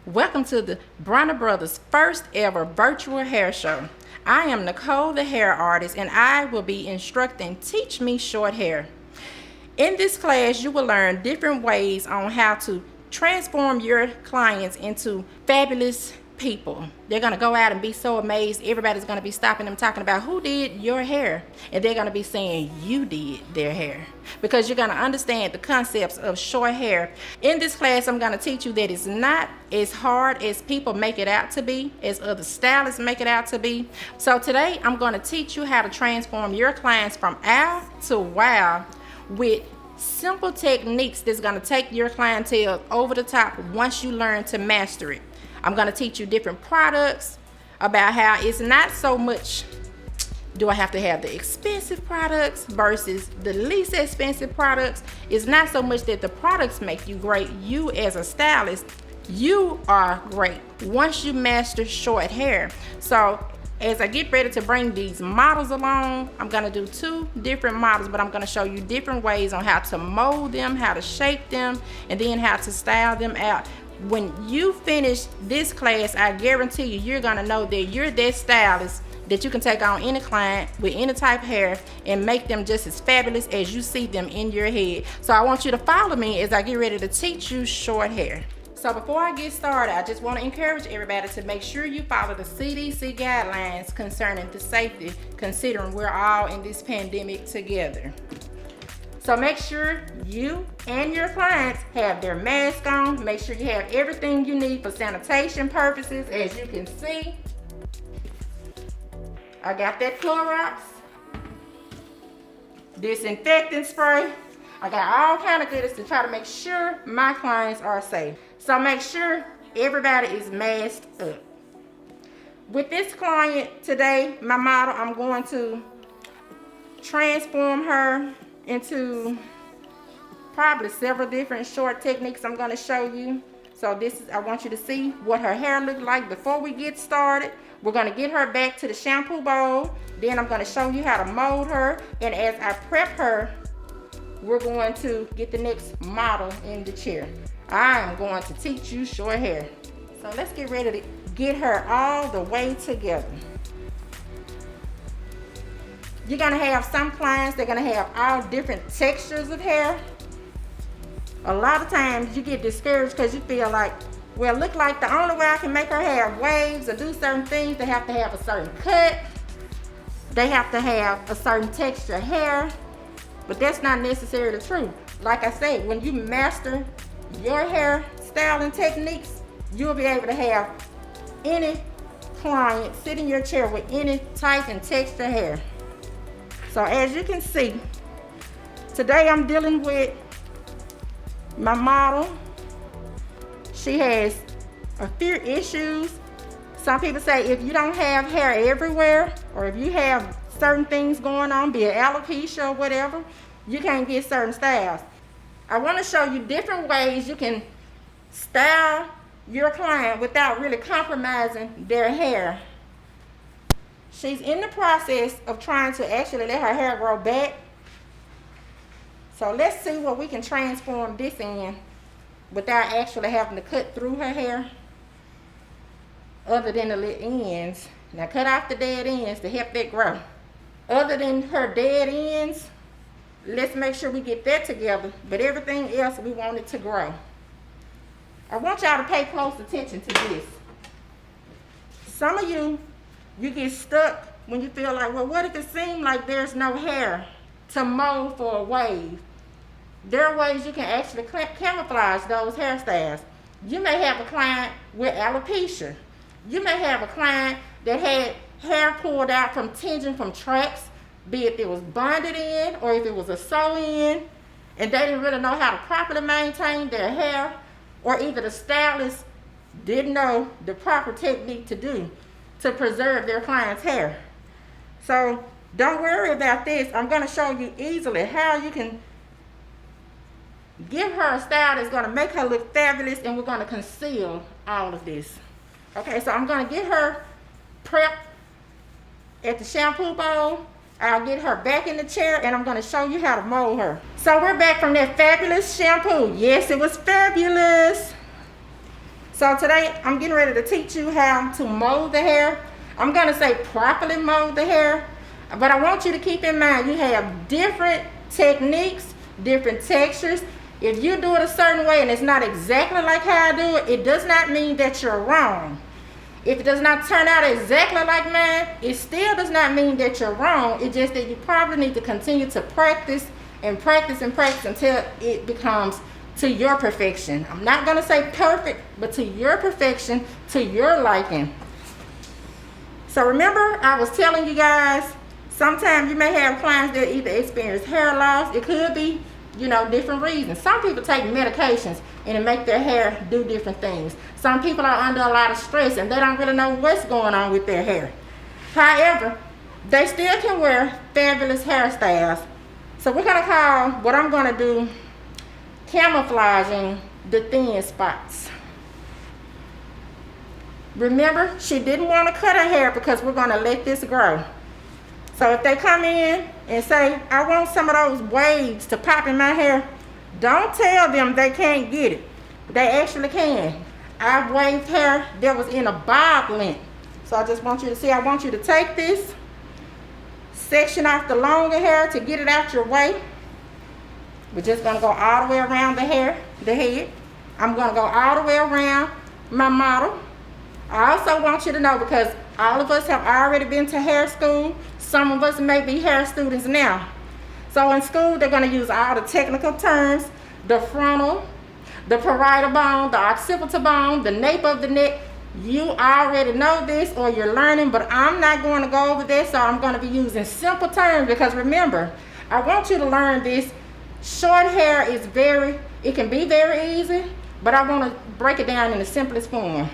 Welcome to the Bronner Brothers' first ever virtual hair show. I am Nicole, the hair artist, and I will be instructing Teach Me Short Hair. In this class, you will learn different ways on how to transform your clients into fabulous people. They're going to go out and be so amazed. Everybody's going to be stopping them talking about who did your hair, and they're going to be saying you did their hair, because you're going to understand the concepts of short hair. In this class, I'm going to teach you that it's not as hard as people make it out to be, as other stylists make it out to be. So today I'm going to teach you how to transform your clients from ow to wow with simple techniques that's going to take your clientele over the top once you learn to master it. I'm going to teach you different products, about how it's not so much do I have to have the expensive products versus the least expensive products. It's not so much that the products make you great. You as a stylist, you are great once you master short hair. So as I get ready to bring these models along, I'm going to do two different models, but I'm going to show you different ways on how to mold them, how to shape them, and then how to style them out. When you finish this class, I guarantee you're going to know that you're that stylist that you can take on any client with any type of hair and make them just as fabulous as you see them in your head. So I want you to follow me as I get ready to teach you short hair. So before I get started, I just want to encourage everybody to make sure you follow the CDC guidelines concerning the safety, considering we're all in this pandemic together. So make sure you and your clients have their mask on. Make sure you have everything you need for sanitation purposes. As you can see, I got that Clorox, disinfectant spray. I got all kind of goodies to try to make sure my clients are safe. So make sure everybody is masked up. With this client today, my model, I'm going to transform her into probably several different short techniques I'm going to show you. So I want you to see what her hair looked like before we get started. We're going to get her back to the shampoo bowl. Then I'm going to show you how to mold her. And as I prep her, we're going to get the next model in the chair. I am going to teach you short hair. So let's get ready to get her all the way together. You're going to have some clients, they're going to have all different textures of hair. A lot of times you get discouraged because you feel like, well, look like the only way I can make her have waves or do certain things, they have to have a certain cut. They have to have a certain texture of hair. But that's not necessarily true. Like I say, when you master your hair styling techniques, you'll be able to have any client sit in your chair with any type and texture hair. So as you can see, today I'm dealing with my model. She has a few issues. Some people say if you don't have hair everywhere, or if you have certain things going on, be it alopecia or whatever, you can't get certain styles. I want to show you different ways you can style your client without really compromising their hair. She's in the process of trying to actually let her hair grow back. So let's see what we can transform this in without actually having to cut through her hair, other than the little ends. Now cut off the dead ends to help that grow. Other than her dead ends, let's make sure we get that together, but everything else we want it to grow. I want y'all to pay close attention to this. Some of you get stuck when you feel like, well, what if it seems like there's no hair to mold for a wave? There are ways you can actually camouflage those hairstyles. You may have a client with alopecia. You may have a client that had hair pulled out from tinging from tracks, be it was bonded in or if it was a sew-in, and they didn't really know how to properly maintain their hair, or either the stylist didn't know the proper technique to do to preserve their client's hair. So don't worry about this. I'm going to show you easily how you can give her a style that's going to make her look fabulous, and we're going to conceal all of this. Okay, so I'm going to get her prepped at the shampoo bowl. I'll get her back in the chair, and I'm going to show you how to mold her. So we're back from that fabulous shampoo. Yes, it was fabulous. So today I'm getting ready to teach you how to mold the hair. I'm gonna say properly mold the hair, but I want you to keep in mind you have different techniques, different textures. If you do it a certain way and it's not exactly like how I do it, it does not mean that you're wrong. If it does not turn out exactly like mine, it still does not mean that you're wrong. It's just that you probably need to continue to practice and practice and practice until it becomes to your perfection. I'm not going to say perfect, but to your perfection, to your liking. So remember, I was telling you guys, sometimes you may have clients that either experience hair loss. It could be, different reasons. Some people take medications and it make their hair do different things. Some people are under a lot of stress and they don't really know what's going on with their hair. However, they still can wear fabulous hairstyles. So we're going to call what I'm going to do camouflaging the thin spots. Remember, she didn't want to cut her hair because we're going to let this grow. So if they come in and say, I want some of those waves to pop in my hair, don't tell them they can't get it. They actually can. I've waved hair that was in a bob length. So I just want you to see, I want you to take this section off the longer hair to get it out your way. We're just going to go all the way around the head. I'm going to go all the way around my model. I also want you to know, because all of us have already been to hair school, some of us may be hair students now. So in school, they're going to use all the technical terms, the frontal, the parietal bone, the occipital bone, the nape of the neck. You already know this or you're learning, but I'm not going to go over this, so I'm going to be using simple terms, because remember, I want you to learn this. Short hair is it can be very easy, but I want to break it down in the simplest form.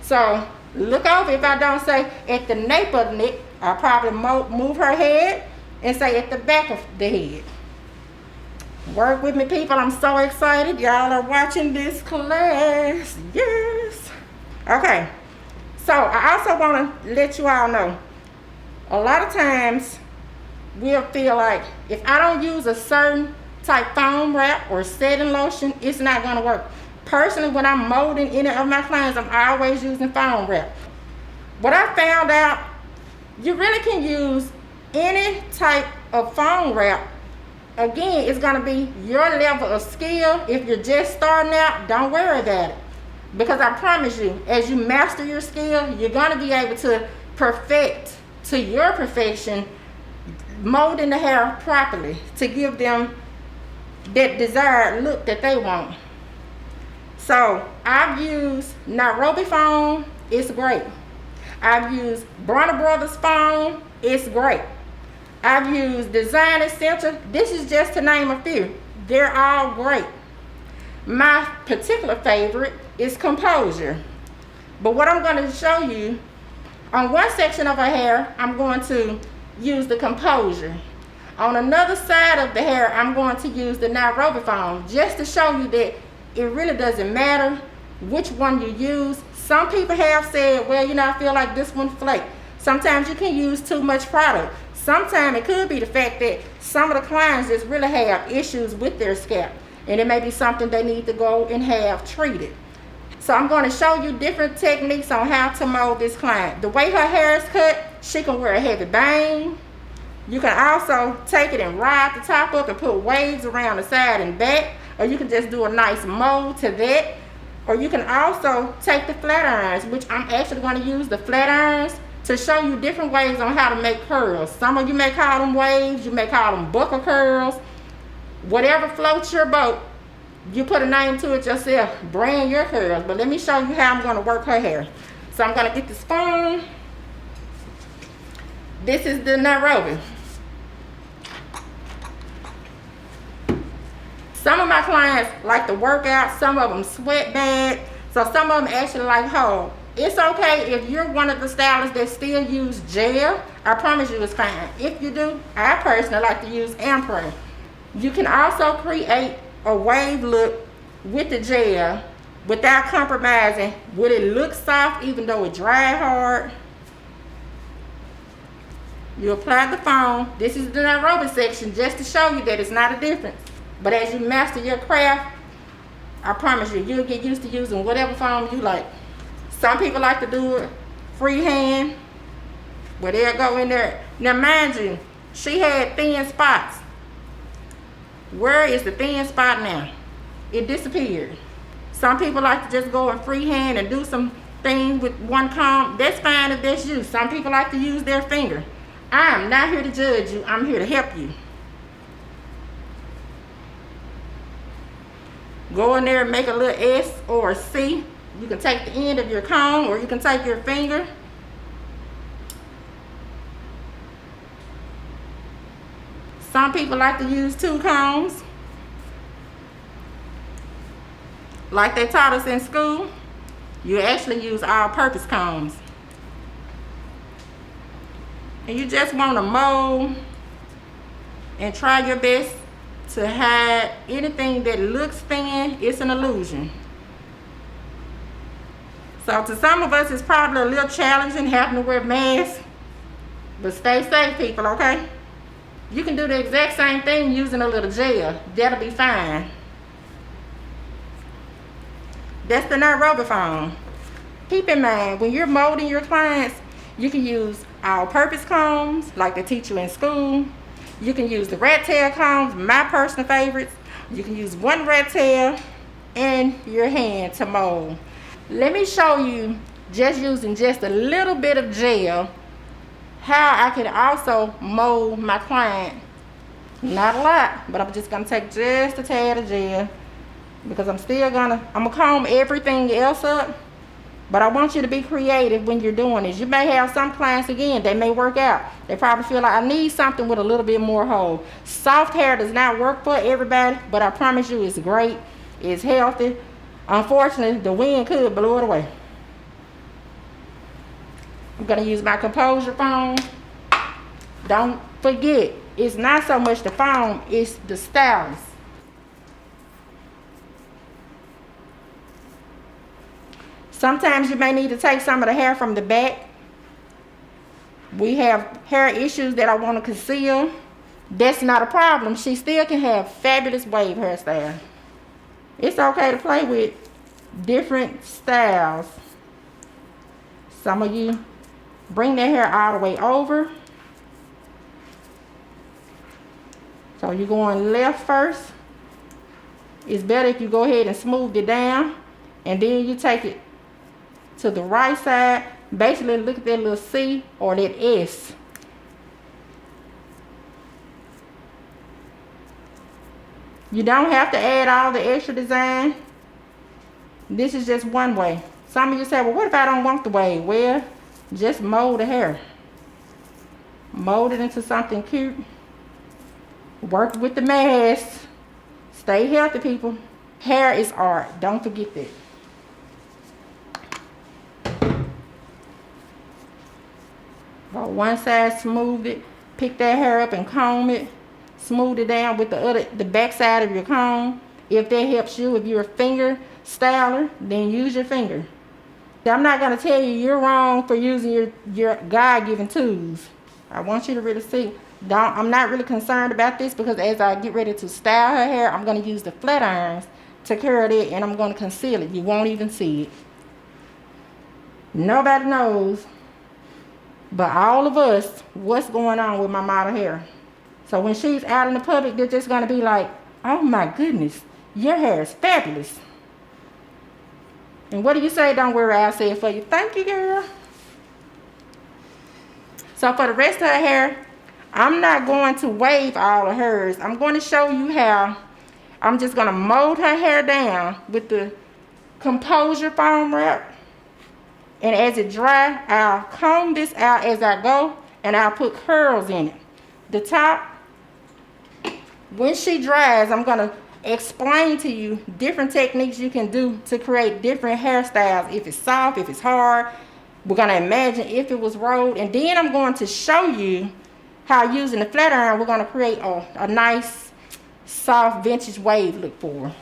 So look over, if I don't say at the nape of the neck, I'll probably move her head and say at the back of the head. Work with me, people. I'm so excited. Y'all are watching this class. Yes. Okay. So I also want to let you all know, a lot of times we'll feel like if I don't use a certain type foam wrap or setting lotion, it's not going to work. Personally, when I'm molding any of my clients, I'm always using foam wrap. What I found out, you really can use any type of foam wrap. Again, it's going to be your level of skill. If you're just starting out, don't worry about it. Because I promise you, as you master your skill, you're going to be able to perfect to your perfection, molding the hair properly to give them that desired look that they want. So I've used Nairobi foam, it's great. I've used Bronner Brothers foam, it's great. I've used Design Essential. This is just to name a few. They're all great. My particular favorite is Composure. But what I'm going to show you, on one section of her hair, I'm going to use the Composure. On another side of the hair, I'm going to use the Nairobi foam, just to show you that it really doesn't matter which one you use. Some people have said, well, I feel like this one flaked. Sometimes you can use too much product. Sometimes it could be the fact that some of the clients just really have issues with their scalp, and it may be something they need to go and have treated. So I'm going to show you different techniques on how to mold this client. The way her hair is cut, she can wear a heavy bang. You can also take it and ride the top up and put waves around the side and back, or you can just do a nice mold to that. Or you can also take the flat irons, which I'm actually going to use the flat irons to show you different ways on how to make curls. Some of you may call them waves, you may call them buckle curls. Whatever floats your boat, you put a name to it yourself, brand your curls. But let me show you how I'm going to work her hair. So I'm going to get the spoon. This is the Nairobi. Some of my clients like to work out, some of them sweat bad, so some of them actually like hold. It's okay if you're one of the stylists that still use gel. I promise you it's fine. If you do, I personally like to use Ampere. You can also create a wave look with the gel without compromising. Would it look soft even though it dry hard? You apply the foam. This is the Nairobi section just to show you that it's not a difference. But as you master your craft, I promise you, you'll get used to using whatever foam you like. Some people like to do it freehand, where they'll go in there. Now mind you, she had thin spots. Where is the thin spot now? It disappeared. Some people like to just go in freehand and do some things with one comb. That's fine if that's you. Some people like to use their finger. I am not here to judge you. I'm here to help you. Go in there and make a little S or a C. You can take the end of your comb or you can take your finger. Some people like to use 2 combs, like they taught us in school. You actually use all-purpose combs. And you just want to mold and try your best to hide anything that looks thin. It's an illusion. So to some of us, it's probably a little challenging having to wear masks, but stay safe, people, okay? You can do the exact same thing using a little gel. That'll be fine. That's the nairobi foam. Keep in mind, when you're molding your clients, you can use all-purpose combs like they teach you in school. You can use the rat tail combs, my personal favorites. You can use one rat tail and your hand to mold. Let me show you, just using just a little bit of gel, how I can also mold my client. Not a lot, but I'm just gonna take just a tad of gel because I'm gonna comb everything else up. But I want you to be creative when you're doing this. You may have some clients, again, they may work out. They probably feel like I need something with a little bit more hold. Soft hair does not work for everybody, but I promise you it's great, it's healthy. Unfortunately, the wind could blow it away. I'm gonna use my composure foam. Don't forget, it's not so much the foam, it's the stylus. Sometimes you may need to take some of the hair from the back. We have hair issues that I want to conceal. That's not a problem. She still can have fabulous wave hairstyle. It's okay to play with different styles. Some of you bring that hair all the way over. So you're going left first. It's better if you go ahead and smooth it down, and then you take it to the right side. Basically look at that little C or that S. You don't have to add all the extra design. This is just one way. Some of you say, well, what if I don't want the wave? Well, just mold the hair. Mold it into something cute. Work with the mask. Stay healthy, people. Hair is art. Don't forget that. Go one side, smooth it. Pick that hair up and comb it. Smooth it down with the back side of your comb. If that helps you, if you're a finger styler, then use your finger. I'm not going to tell you you're wrong for using your God-given tools. I want you to really see. I'm not really concerned about this because as I get ready to style her hair, I'm going to use the flat irons to curl it and I'm going to conceal it. You won't even see it. Nobody knows but all of us what's going on with my model hair. So when she's out in the public, they're just going to be like, oh my goodness, your hair is fabulous. And what do you say? Don't worry, I'll say it for you. Thank you, girl. So for the rest of her hair, I'm not going to wave all of hers. I'm going to show you how I'm just going to mold her hair down with the composure foam wrap. And as it dries, I'll comb this out as I go, and I'll put curls in it. The top, when she dries, I'm going to explain to you different techniques you can do to create different hairstyles. If it's soft, if it's hard, we're going to imagine if it was rolled. And then I'm going to show you how using the flat iron, we're going to create a nice, soft, vintage wave look for her.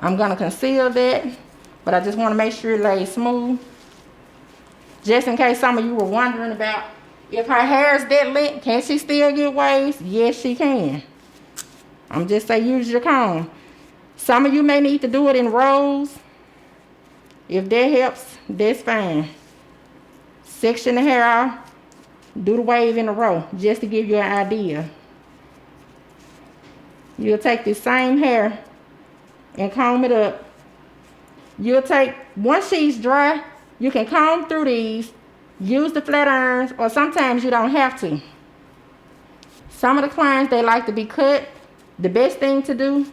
I'm going to conceal that, but I just want to make sure it lays smooth. Just in case some of you were wondering about if her hair is that length, can she still get waves? Yes, she can. I'm just saying use your comb. Some of you may need to do it in rows. If that helps, that's fine. Section the hair off, do the wave in a row, just to give you an idea. You'll take this same hair and comb it up. You'll take, once she's dry, you can comb through these, use the flat irons, or sometimes you don't have to. Some of the clients, they like to be cut. The best thing to do,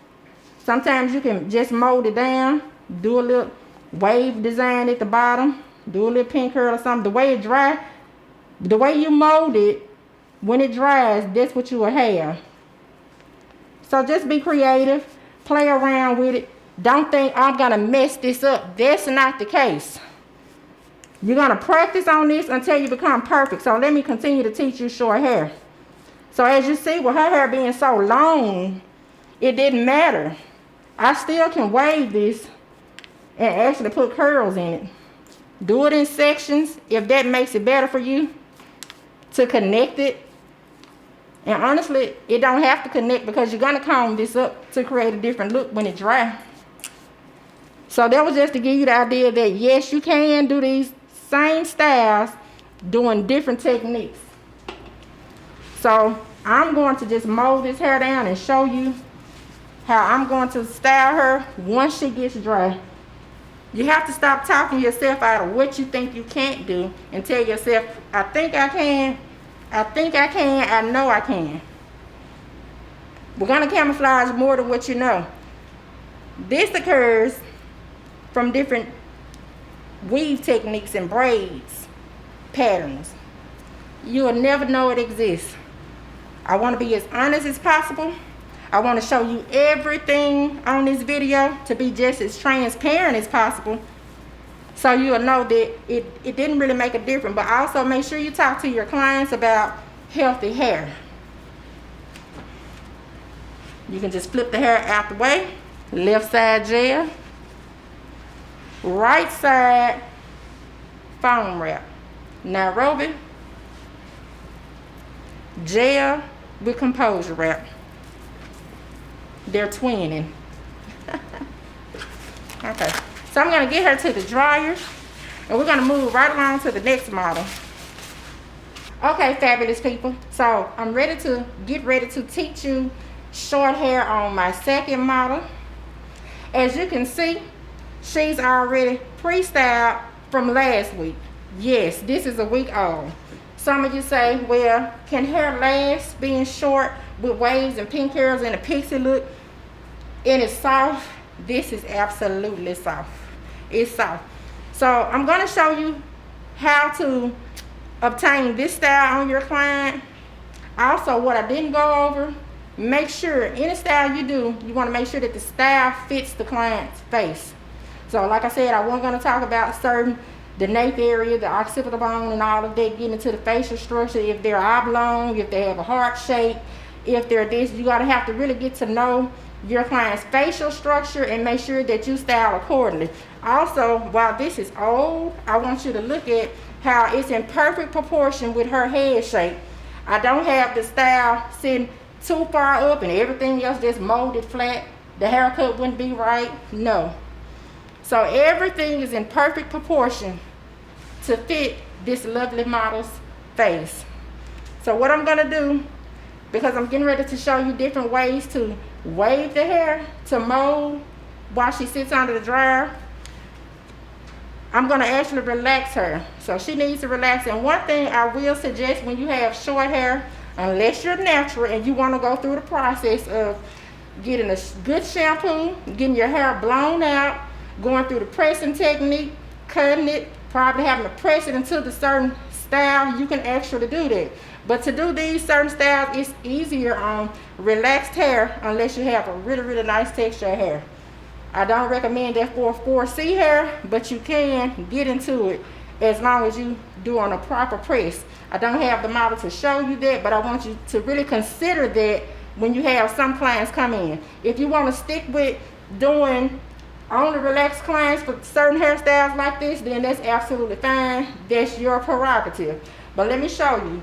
sometimes you can just mold it down, do a little wave design at the bottom, do a little pin curl or something. The way it dry, the way you mold it, when it dries, that's what you will have. So just be creative, play around with it. Don't think I'm gonna mess this up. That's not the case. You're gonna practice on this until you become perfect. So let me continue to teach you short hair. So as you see, with her hair being so long, it didn't matter. I still can wave this and actually put curls in it. Do it in sections if that makes it better for you to connect it. And honestly, it don't have to connect because you're gonna comb this up to create a different look when it dry. So that was just to give you the idea that yes, you can do these same styles doing different techniques. So I'm going to just mold this hair down and show you how I'm going to style her once she gets dry. You have to stop talking yourself out of what you think you can't do and tell yourself, I think I can, I think I can, I know I can. We're going to camouflage more than what you know. This occurs from different weave techniques and braids patterns. You'll never know it exists. I want to be as honest as possible. I want to show you everything on this video to be just as transparent as possible, so you'll know that it didn't really make a difference. But also make sure you talk to your clients about healthy hair. You can just flip the hair out the way. Left side gel, right side foam wrap. Nairobi gel with composure wrap. They're twinning. Okay, so I'm going to get her to the dryer and we're going to move right along to the next model. Okay, fabulous people, so I'm get ready to teach you short hair on my second model. As you can see, she's already pre-styled from last week. Yes, this is a week old. Some of you say, well, can hair last being short with waves and pink curls and a pixie look? And it's soft. This is absolutely soft. It's soft. So I'm going to show you how to obtain this style on your client. Also, what I didn't go over, make sure any style you do, you want to make sure that the style fits the client's face. So like I said, I wasn't going to talk about the nape area, the occipital bone and all of that, getting into the facial structure, if they're oblong, if they have a heart shape, if they're this. You got to have to really get to know your client's facial structure and make sure that you style accordingly. Also, while this is old, I want you to look at how it's in perfect proportion with her head shape. I don't have the style sitting too far up and everything else just molded flat. The haircut wouldn't be right. No. So everything is in perfect proportion to fit this lovely model's face. So what I'm going to do, because I'm getting ready to show you different ways to wave the hair to mold while she sits under the dryer, I'm going to actually relax her. So she needs to relax. And one thing I will suggest when you have short hair, unless you're natural and you want to go through the process of getting a good shampoo, getting your hair blown out, going through the pressing technique, cutting it, probably having to press it into the certain style, you can actually do that. But to do these certain styles, it's easier on relaxed hair unless you have a really, really nice texture of hair. I don't recommend that for 4C hair, but you can get into it as long as you do on a proper press. I don't have the model to show you that, but I want you to really consider that when you have some clients come in. If you want to stick with doing only relaxed clients for certain hairstyles like this, then that's absolutely fine. That's your prerogative. But let me show you.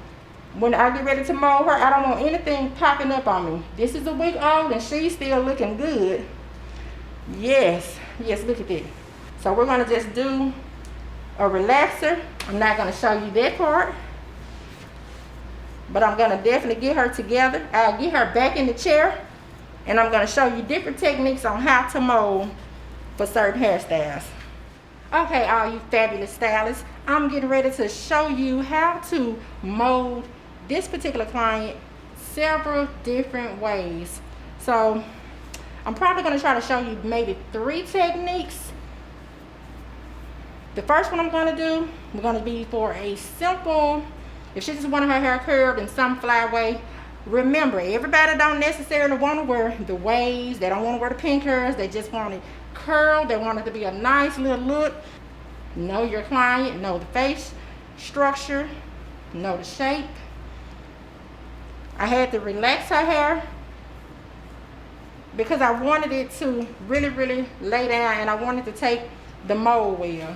When I get ready to mold her, I don't want anything popping up on me. This is a week old and she's still looking good. Yes, yes, look at that. So we're gonna just do a relaxer. I'm not gonna show you that part, but I'm gonna definitely get her together. I'll get her back in the chair, and I'm gonna show you different techniques on how to mold for certain hairstyles. Okay, all you fabulous stylists, I'm getting ready to show you how to mold this particular client several different ways. So I'm probably going to try to show you maybe 3 techniques. The first one I'm going to do, we're going to be for a simple, if she just wanted her hair curled in some fly way. Remember, everybody don't necessarily want to wear the waves. They don't want to wear the pin curls. They just want it curled. They want it to be a nice little look. Know your client, know the face structure, know the shape. I had to relax her hair because I wanted it to really, really lay down, and I wanted to take the mold well.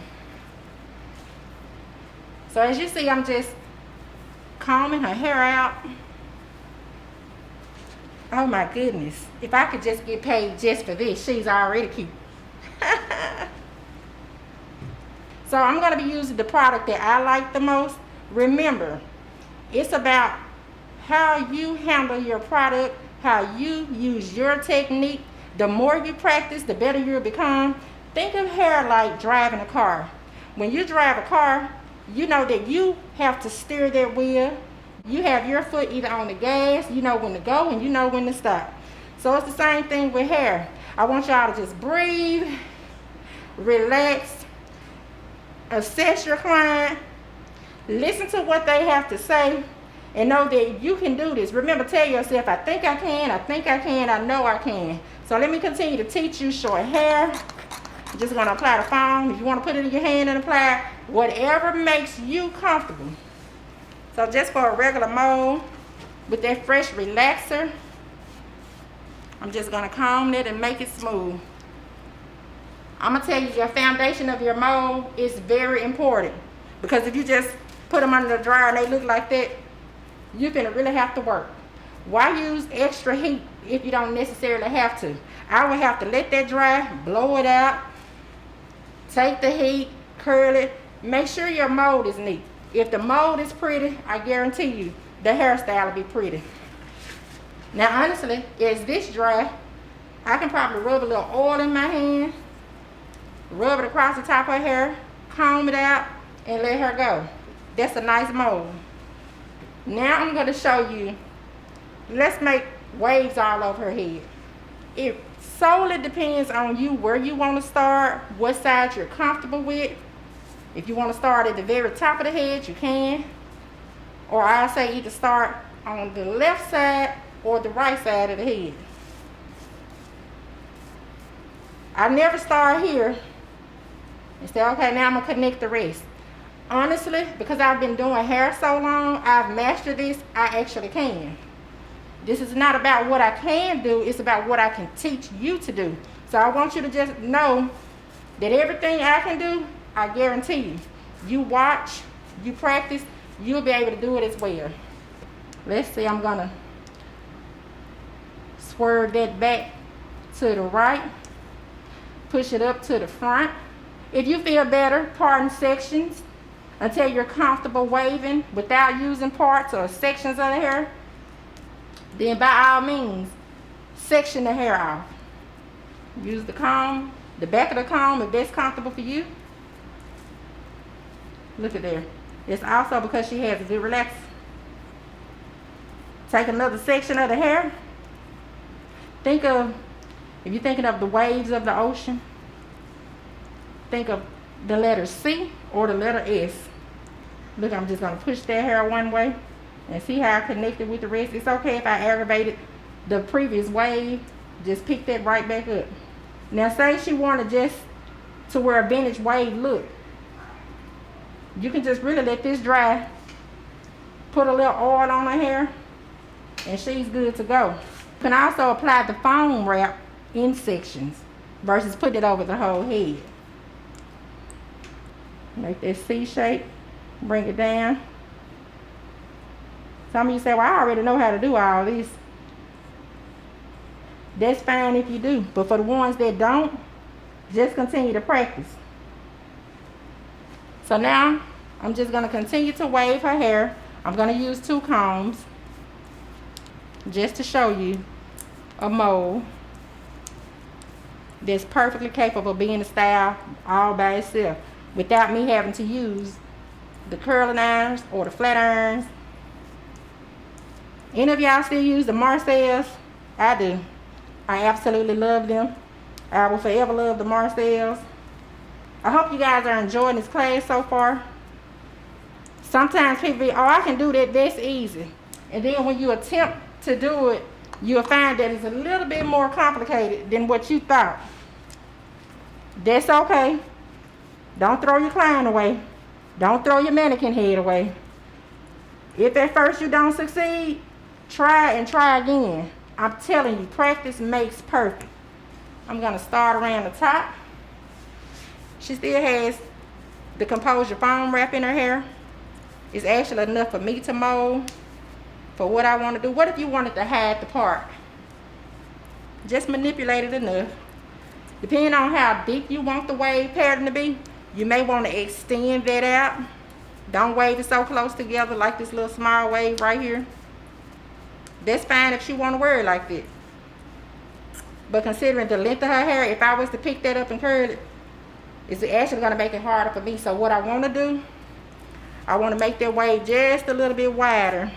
So as you see, I'm just combing her hair out. Oh my goodness. If I could just get paid just for this, she's already cute. So I'm going to be using the product that I like the most. Remember, it's about how you handle your product, how you use your technique. The more you practice, the better you'll become. Think of hair like driving a car. When you drive a car, you know that you have to steer that wheel. You have your foot either on the gas, you know when to go and you know when to stop. So it's the same thing with hair. I want y'all to just breathe, relax, assess your client, listen to what they have to say, and know that you can do this. Remember, tell yourself, I think I can, I think I can, I know I can. So let me continue to teach you short hair. I'm just going to apply the foam. If you want to put it in your hand and apply, whatever makes you comfortable. So just for a regular mold, with that fresh relaxer, I'm just going to comb it and make it smooth. I'm going to tell you, your foundation of your mold is very important. Because if you just put them under the dryer and they look like that, you're going to really have to work. Why use extra heat if you don't necessarily have to? I would have to let that dry, blow it out, take the heat, curl it. Make sure your mold is neat. If the mold is pretty, I guarantee you the hairstyle will be pretty. Now honestly, as this dry, I can probably rub a little oil in my hand, rub it across the top of her hair, comb it out, and let her go. That's a nice mold. Now I'm going to show you, let's make waves all over her head. It solely depends on you where you want to start, what side you're comfortable with. If you want to start at the very top of the head, you can. Or I say either start on the left side or the right side of the head. I never start here and say, okay, now I'm going to connect the rest. Honestly, because I've been doing hair so long, I've mastered this, I actually can. This is not about what I can do, it's about what I can teach you to do. So I want you to just know that everything I can do, I guarantee you. You watch, you practice, you'll be able to do it as well. Let's see, I'm gonna swerve that back to the right, push it up to the front. If you feel better, parting sections until you're comfortable waving without using parts or sections of the hair, then by all means, section the hair off. Use the comb, the back of the comb if that's comfortable for you. Look at there. It's also because she has a good relaxer. Take another section of the hair. Think of, if you're thinking of the waves of the ocean, think of the letter C or the letter S. Look, I'm just going to push that hair one way and see how I connected with the rest. It's okay if I aggravated the previous wave. Just pick that right back up. Now say she wanted just to wear a vintage wave look. You can just really let this dry. Put a little oil on her hair and she's good to go. You can also apply the foam wrap in sections versus putting it over the whole head. Make that C shape, bring it down. Some of you say, well, I already know how to do all this. That's fine if you do. But for the ones that don't, just continue to practice. So now, I'm just going to continue to wave her hair. I'm going to use 2 combs just to show you a mold that's perfectly capable of being a style all by itself without me having to use the curling irons or the flat irons. Any of y'all still use the Marcells? I do. I absolutely love them. I will forever love the Marcells. I hope you guys are enjoying this class so far. Sometimes people be, oh, I can do that, that's easy. And then when you attempt to do it, you'll find that it's a little bit more complicated than what you thought. That's okay. Don't throw your client away. Don't throw your mannequin head away. If at first you don't succeed, try and try again. I'm telling you, practice makes perfect. I'm going to start around the top. She still has the Composure foam wrap in her hair. It's actually enough for me to mold for what I want to do. What if you wanted to hide the part? Just manipulate it enough. Depending on how deep you want the wave pattern to be, you may want to extend that out. Don't wave it so close together like this little small wave right here. That's fine if she want to wear it like that. But considering the length of her hair, if I was to pick that up and curl it, it's actually going to make it harder for me. So what I want to do, I want to make that wave just a little bit wider.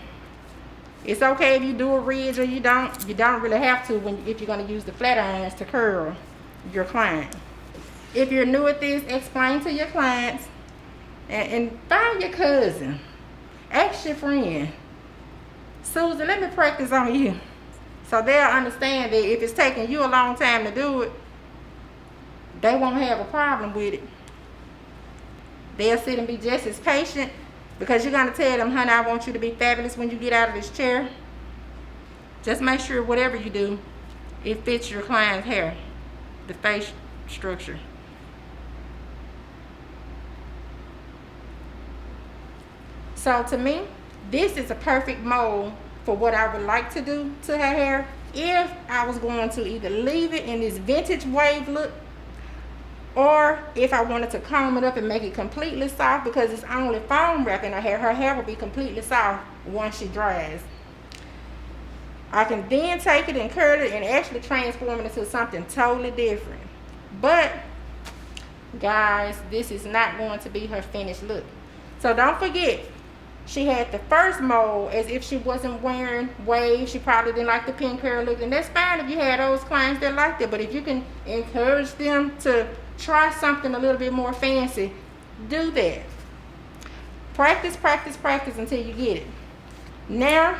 It's okay if you do a ridge or you don't. You don't really have to if you're going to use the flat irons to curl your client. If you're new at this, explain to your clients and find your cousin. Ask your friend, Susan, let me practice on you. So they'll understand that if it's taking you a long time to do it, they won't have a problem with it. They'll sit and be just as patient because you're going to tell them, honey, I want you to be fabulous when you get out of this chair. Just make sure whatever you do, it fits your client's hair, the face structure. So to me, this is a perfect mold for what I would like to do to her hair if I was going to either leave it in this vintage wave look, or if I wanted to comb it up and make it completely soft, because it's only foam wrap in her hair will be completely soft once she dries. I can then take it and curl it and actually transform it into something totally different. But guys, this is not going to be her finished look. So don't forget, she had the first mold as if she wasn't wearing waves. She probably didn't like the pin curl look, and that's fine if you had those clients that liked it. But if you can encourage them to try something a little bit more fancy, do that. Practice, practice, practice until you get it. Now,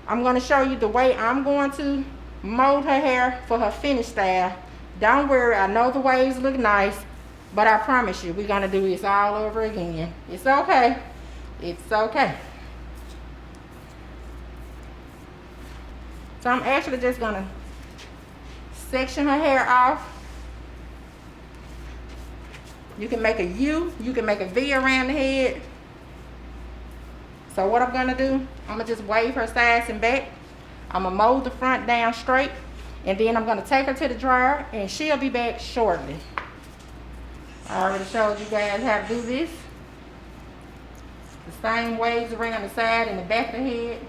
I'm going to show you the way I'm going to mold her hair for her finished style. Don't worry, I know the waves look nice, but I promise you, we're going to do this all over again. It's okay. It's okay. So I'm actually just going to section her hair off. You can make a U, you can make a V around the head. So what I'm going to do, I'm going to just wave her sides and back. I'm going to mold the front down straight. And then I'm going to take her to the dryer and she'll be back shortly. I already showed you guys how to do this. The same waves around the side and the back of the head.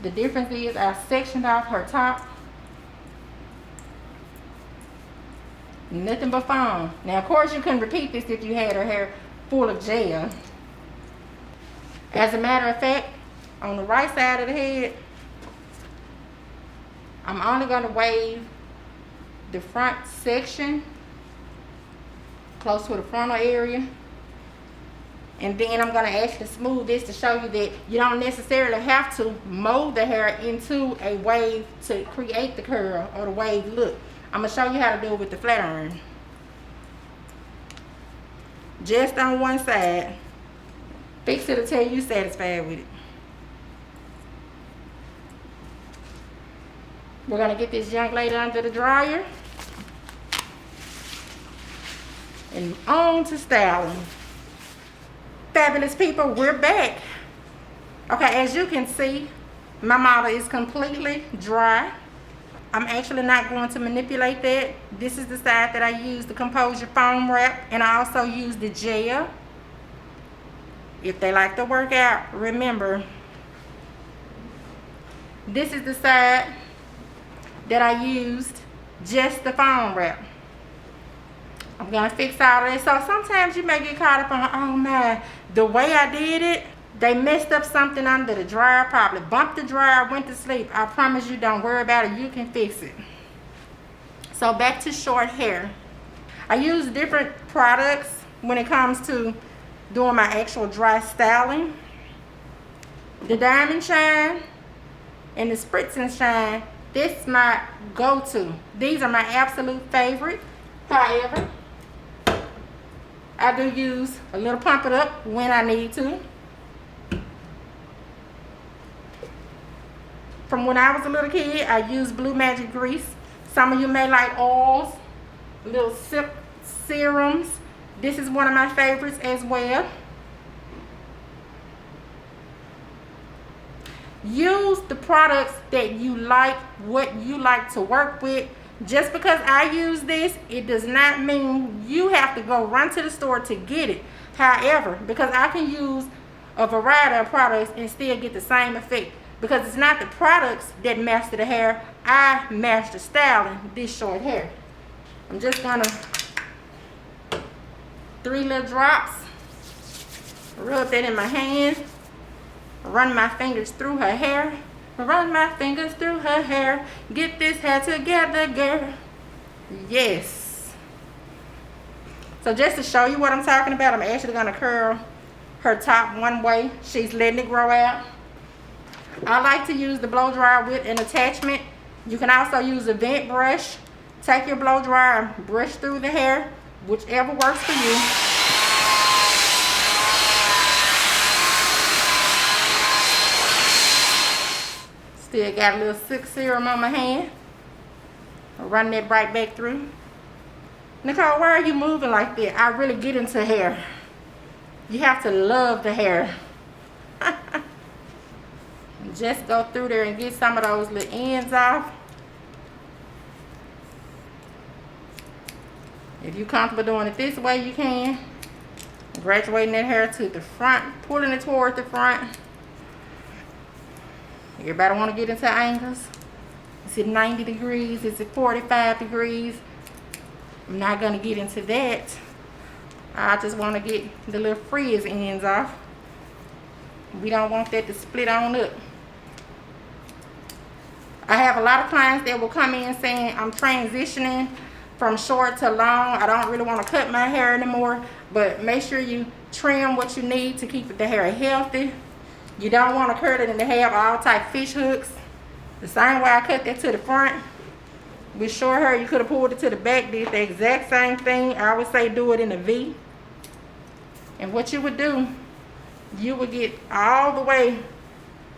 The difference is I sectioned off her top. Nothing but foam. Now, of course, you couldn't repeat this if you had her hair full of gel. As a matter of fact, on the right side of the head, I'm only going to wave the front section close to the frontal area. And then I'm going to actually smooth this to show you that you don't necessarily have to mold the hair into a wave to create the curl or the wave look. I'm going to show you how to do it with the flat iron. Just on one side. Fix it until you're satisfied with it. We're going to get this young lady under the dryer. And on to styling. Fabulous people, we're back. Okay, as you can see, my model is completely dry. I'm actually not going to manipulate that. This is the side that I use the composure foam wrap, and I also use the gel. If they like to work out, remember, this is the side that I used just the foam wrap. I'm gonna fix all of this. So sometimes you may get caught up on, oh man, the way I did it, they messed up something under the dryer, probably bumped the dryer, went to sleep. I promise you, don't worry about it, you can fix it. So back to short hair. I use different products when it comes to doing my actual dry styling. The Diamond Shine and the Spritz and Shine, this is my go-to. These are my absolute favorite. However, I do use a little pump it up when I need to. From when I was a little kid, I used Blue Magic Grease. Some of you may like oils, little silk serums. This is one of my favorites as well. Use the products that you like, what you like to work with. Just because I use this, it does not mean you have to go run to the store to get it. However, because I can use a variety of products and still get the same effect. Because it's not the products that master the hair, I master styling this short hair. I'm just gonna 3 little drops, rub that in my hand, run my fingers through her hair, run my fingers through her hair, get this hair together, girl. Yes. So just to show you what I'm talking about, I'm actually gonna curl her top one way. She's letting it grow out. I like to use the blow dryer with an attachment. You can also use a vent brush. Take your blow dryer and brush through the hair, whichever works for you. Still got a little silk serum on my hand. I'll run that right back through. Necole, why are you moving like that? I really get into hair. You have to love the hair. Just go through there and get some of those little ends off. If you're comfortable doing it this way, you can. Graduating that hair to the front, pulling it toward the front. Everybody want to get into angles. Is it 90 degrees? Is it 45 degrees? I'm not going to get into that. I just want to get the little frizz ends off. We don't want that to split on up. I have a lot of clients that will come in saying, I'm transitioning from short to long. I don't really want to cut my hair anymore, but make sure you trim what you need to keep the hair healthy. You don't want to curl it and have all type fish hooks. The same way I cut that to the front. With short hair, you could have pulled it to the back, did the exact same thing. I would say do it in a V. And what you would do, you would get all the way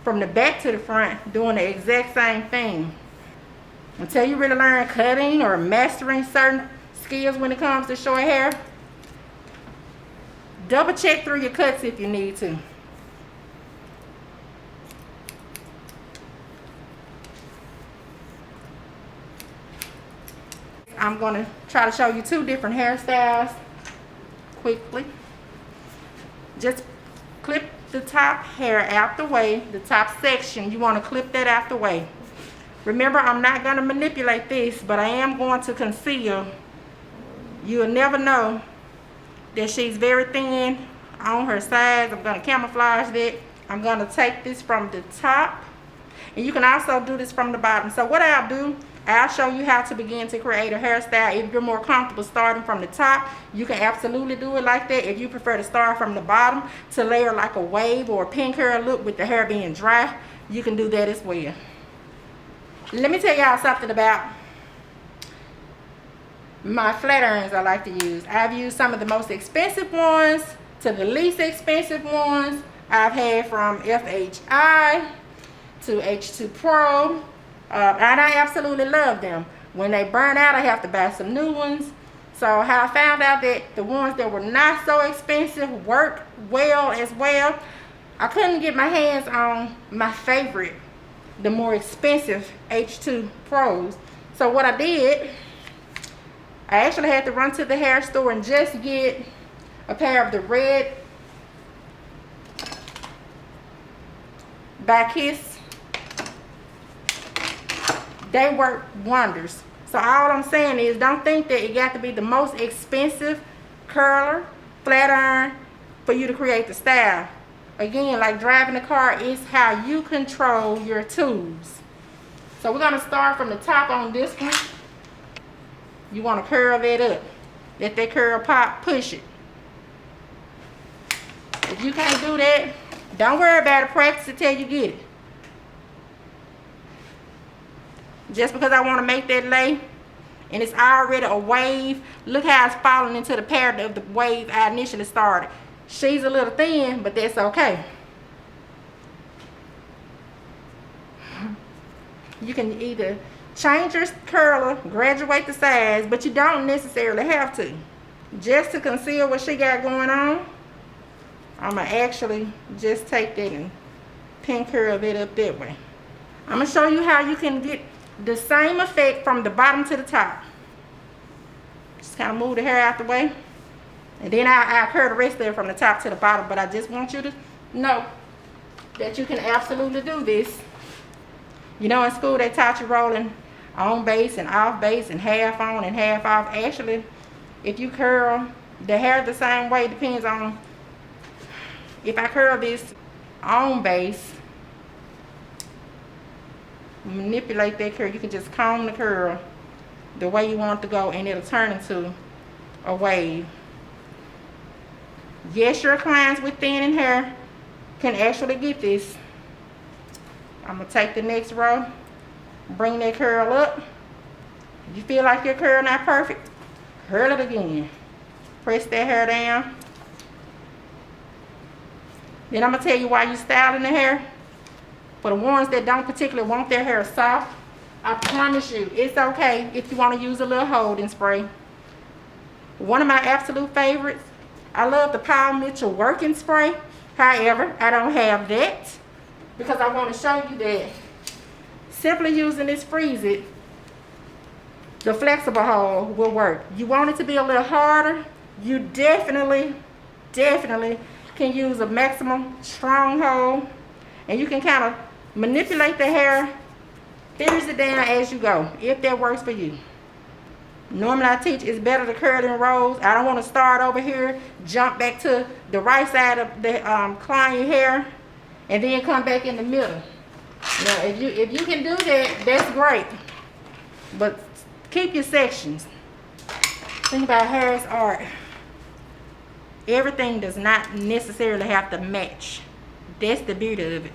from the back to the front doing the exact same thing. Until you really learn cutting or mastering certain skills when it comes to short hair, double check through your cuts if you need to. I'm going to try to show you 2 different hairstyles quickly. Just clip the top hair out the way, the top section. You want to clip that out the way. Remember, I'm not going to manipulate this, but I am going to conceal. You'll never know that she's very thin on her sides. I'm going to camouflage that. I'm going to take this from the top, and you can also do this from the bottom. So what I'll do, I'll show you how to begin to create a hairstyle. If you're more comfortable starting from the top, you can absolutely do it like that. If you prefer to start from the bottom to layer like a wave or a pin curl look with the hair being dry, you can do that as well. Let me tell y'all something about my flat irons I like to use. I've used some of the most expensive ones to the least expensive ones. I've had from FHI to H2 Pro. And I absolutely love them. When they burn out, I have to buy some new ones. So how I found out that the ones that were not so expensive work well as well, I couldn't get my hands on my favorite, the more expensive H2 Pros. So what I did, I actually had to run to the hair store and just get a pair of the red by Kiss. They work wonders. So all I'm saying is, don't think that it got to be the most expensive curler, flat iron for you to create the style. Again, like driving a car, is how you control your tools. So we're gonna start from the top on this one. You wanna curl that up. Let that curl pop, push it. If you can't do that, don't worry about it, practice it till you get it. Just because I wanna make that lay, and it's already a wave, look how it's falling into the pattern of the wave I initially started. She's a little thin, but that's okay. You can either change your curler, graduate the size, but you don't necessarily have to. Just to conceal what she got going on, I'm gonna actually just take that and pin curl it up that way. I'm gonna show you how you can get the same effect from the bottom to the top. Just kind of move the hair out the way. And then I'll curl the rest of it from the top to the bottom. But I just want you to know that you can absolutely do this. You know, in school they taught you rolling on base and off base and half on and half off. Actually, if you curl the hair the same way, depends on, if I curl this on base, manipulate that curl, you can just comb the curl the way you want it to go and it'll turn into a wave. Yes, your clients with thinning hair can actually get this. I'm gonna take the next row, bring that curl up. If you feel like your curl not perfect, curl it again. Press that hair down. Then I'm gonna tell you why you're styling the hair. For the ones that don't particularly want their hair soft, I promise you, it's okay if you want to use a little holding spray. One of my absolute favorites, I love the Paul Mitchell working spray. However, I don't have that because I want to show you that simply using this Freeze It, the flexible hold will work. You want it to be a little harder, you definitely can use a maximum strong hold, and you can kind of manipulate the hair, finish it down as you go, if that works for you. Normally I teach it's better to curl in rows. I don't want to start over here, jump back to the right side of the client hair, and then come back in the middle. Now, if you can do that, that's great. But keep your sections. Think about hair as art. Everything does not necessarily have to match. That's the beauty of it.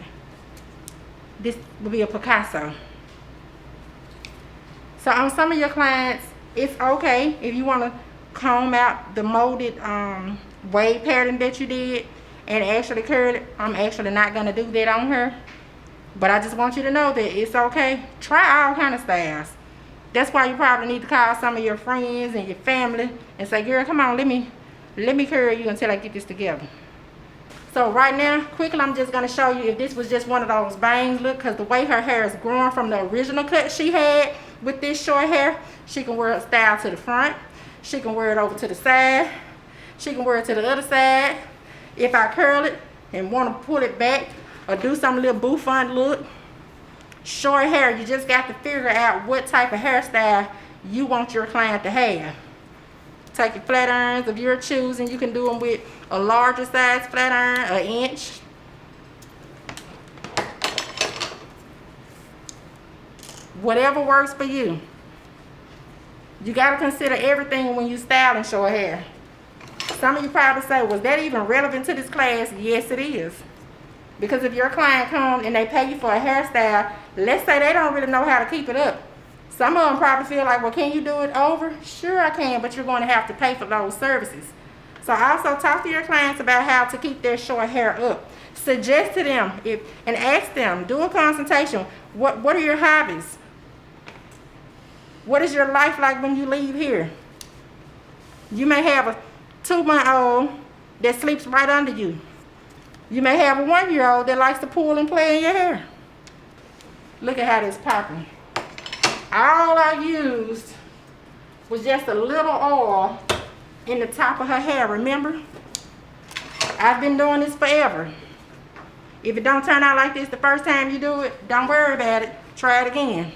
This will be a Picasso. So on some of your clients, it's okay if you want to comb out the molded wave pattern that you did and actually curl it. I'm actually not going to do that on her. But I just want you to know that it's okay. Try all kind of styles. That's why you probably need to call some of your friends and your family and say, girl, come on, let me curl you until I get this together. So right now, quickly, I'm just going to show you if this was just one of those bangs. Look, because the way her hair is growing from the original cut she had with this short hair, she can wear a style to the front. She can wear it over to the side. She can wear it to the other side. If I curl it and want to pull it back or do some little bouffant look, short hair, you just got to figure out what type of hairstyle you want your client to have. Take your flat irons of your choosing. You can do them with a larger size flat iron, 1 inch. Whatever works for you. You got to consider everything when you styling short hair. Some of you probably say, was that even relevant to this class? Yes, it is. Because if your client comes and they pay you for a hairstyle, let's say they don't really know how to keep it up. Some of them probably feel like, well, can you do it over? Sure I can, but you're going to have to pay for those services. So also talk to your clients about how to keep their short hair up. Suggest to them and ask them, do a consultation. What are your hobbies? What is your life like when you leave here? You may have a 2-month-old that sleeps right under you. You may have a 1-year-old that likes to pull and play in your hair. Look at how this popping. All I used was just a little oil in the top of her hair, remember? I've been doing this forever. If it don't turn out like this the first time you do it, don't worry about it. Try it again.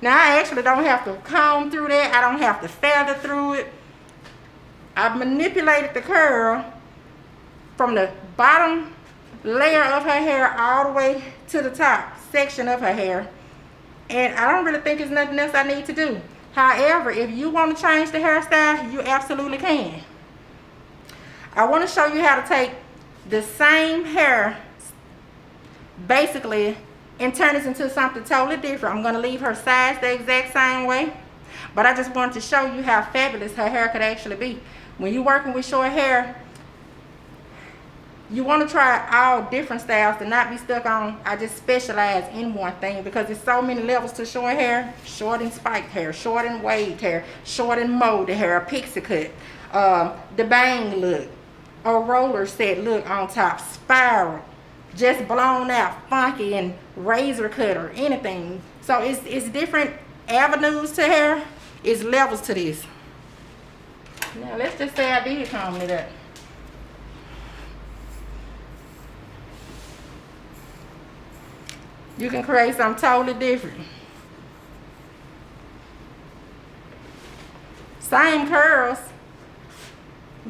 Now I actually don't have to comb through that. I don't have to feather through it. I've manipulated the curl from the bottom layer of her hair all the way to the top section of her hair. And I don't really think there's nothing else I need to do. However, if you want to change the hairstyle, you absolutely can. I want to show you how to take the same hair, basically, and turn this into something totally different. I'm going to leave her sides the exact same way, but I just wanted to show you how fabulous her hair could actually be. When you're working with short hair, you want to try all different styles to not be stuck on, I just specialize in one thing, because there's so many levels to short hair. Short and spiked hair, short and waved hair, short and molded hair, a pixie cut, the bang look, a roller set look on top, spiral, just blown out, funky, and razor cut or anything. So it's different avenues to hair. It's levels to this. Now let's just say I did comb it up. You can create something totally different. Same curls,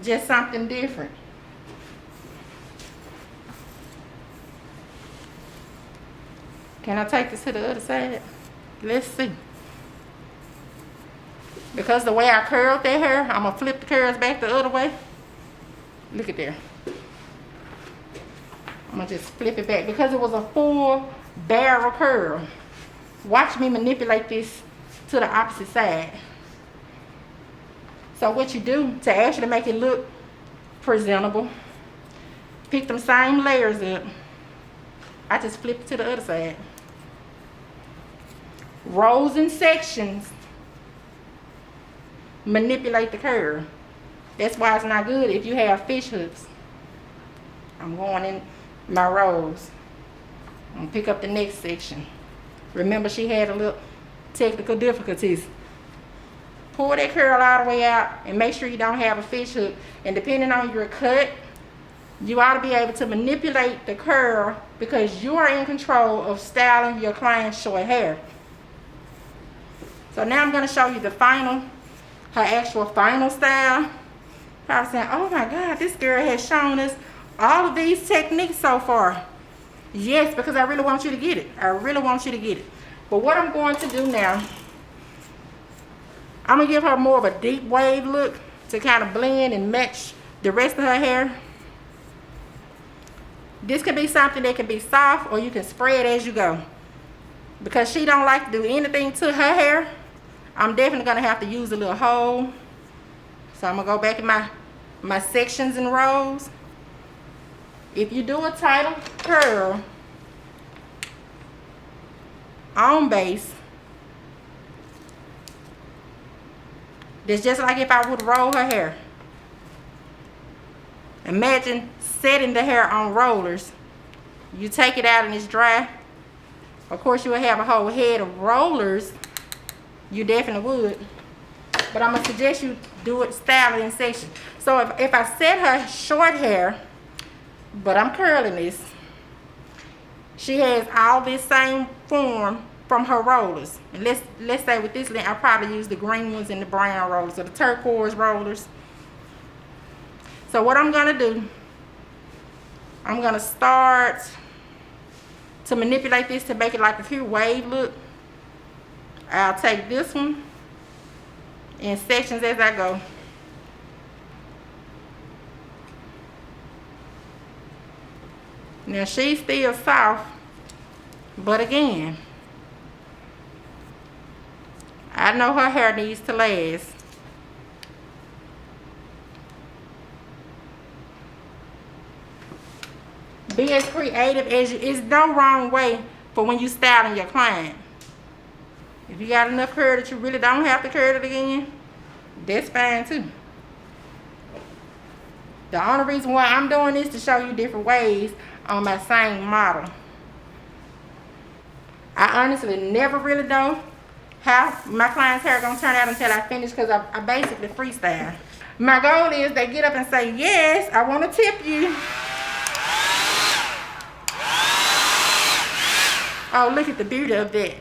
just something different. Can I take this to the other side? Let's see. Because the way I curled that hair, I'm gonna flip the curls back the other way. Look at there. I'm gonna just flip it back because it was a full barrel curl. Watch me manipulate this to the opposite side. So what you do to actually make it look presentable, pick them same layers up. I just flip it to the other side. Rows and sections manipulate the curl. That's why it's not good if you have fish hooks. I'm going in my rows. I'm gonna pick up the next section. Remember, she had a little technical difficulties. Pull that curl all the way out and make sure you don't have a fish hook. And depending on your cut, you ought to be able to manipulate the curl because you are in control of styling your client's short hair. So now I'm gonna show you the final, her actual final style. Probably saying, oh my God, this girl has shown us all of these techniques so far. Yes, because I really want you to get it. I really want you to get it. But what I'm going to do now, I'm going to give her more of a deep wave look to kind of blend and match the rest of her hair. This could be something that can be soft or you can spread as you go. Because she don't like to do anything to her hair, I'm definitely going to have to use a little hole. So I'm going to go back in my sections and rows. If you do a tighter curl on base, it's just like if I would roll her hair. Imagine setting the hair on rollers. You take it out and it's dry. Of course, you will have a whole head of rollers. You definitely would. But I'm going to suggest you do it style in section. So if I set her short hair, but I'm curling this, she has all this same form from her rollers. And let's say with this length, I probably use the green ones and the brown rollers or the turquoise rollers. So what I'm gonna do, I'm gonna start to manipulate this to make it like a pure wave look. I'll take this one in sections as I go. Now she's still soft, but again, I know her hair needs to last. Be as creative as you. It's no wrong way for when you styling your client. If you got enough curl that you really don't have to curl it again, that's fine too. The only reason why I'm doing this is to show you different ways on my same model. I honestly never really know how my client's hair gonna turn out until I finish, because I basically freestyle. My goal is they get up and say, yes, I want to tip you. Oh, look at the beauty of that.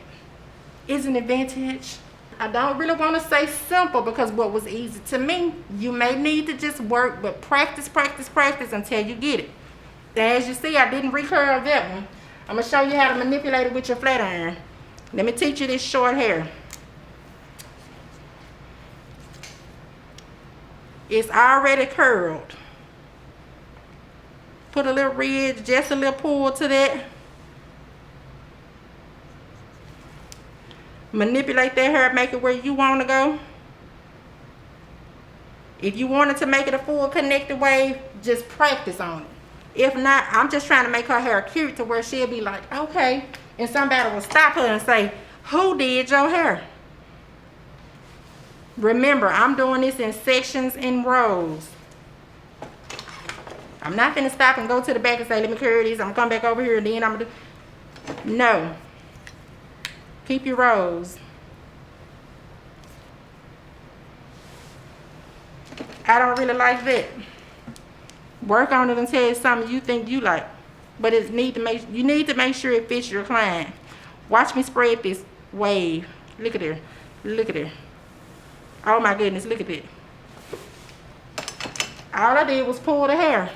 Isn't it vintage? I don't really want to say simple, because what was easy to me, you may need to just work, but practice, practice, practice until you get it. As you see, I didn't recurl that one. I'm going to show you how to manipulate it with your flat iron. Let me teach you this short hair. It's already curled. Put a little ridge, just a little pull to that. Manipulate that hair, make it where you want to go. If you wanted to make it a full connected wave, just practice on it. If not, I'm just trying to make her hair cute to where she'll be like, okay. And somebody will stop her and say, who did your hair? Remember, I'm doing this in sections and rows. I'm not going to stop and go to the back and say, let me curl this. I'm going to come back over here and then I'm going to do. No. Keep your rows. I don't really like that. Work on it until it's something you think you like. But you need to make sure it fits your client. Watch me spread this wave. Look at her. Look at her. Oh my goodness, look at it. All I did was pull the hair.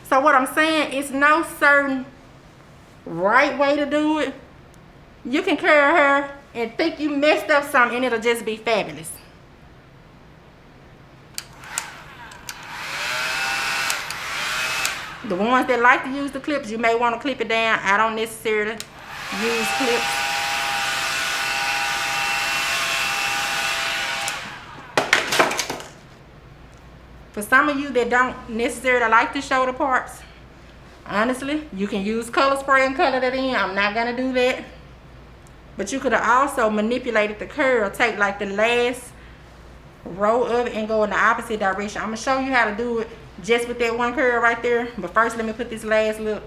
So what I'm saying is no certain right way to do it. You can curl hair and think you messed up something and it'll just be fabulous. The ones that like to use the clips, you may want to clip it down. I don't necessarily use clips. For some of you that don't necessarily like the shoulder parts, honestly, you can use color spray and color that in. I'm not going to do that. But you could have also manipulated the curl. Take like the last row of it and go in the opposite direction. I'm going to show you how to do it just with that one curl right there. But first, let me put this last little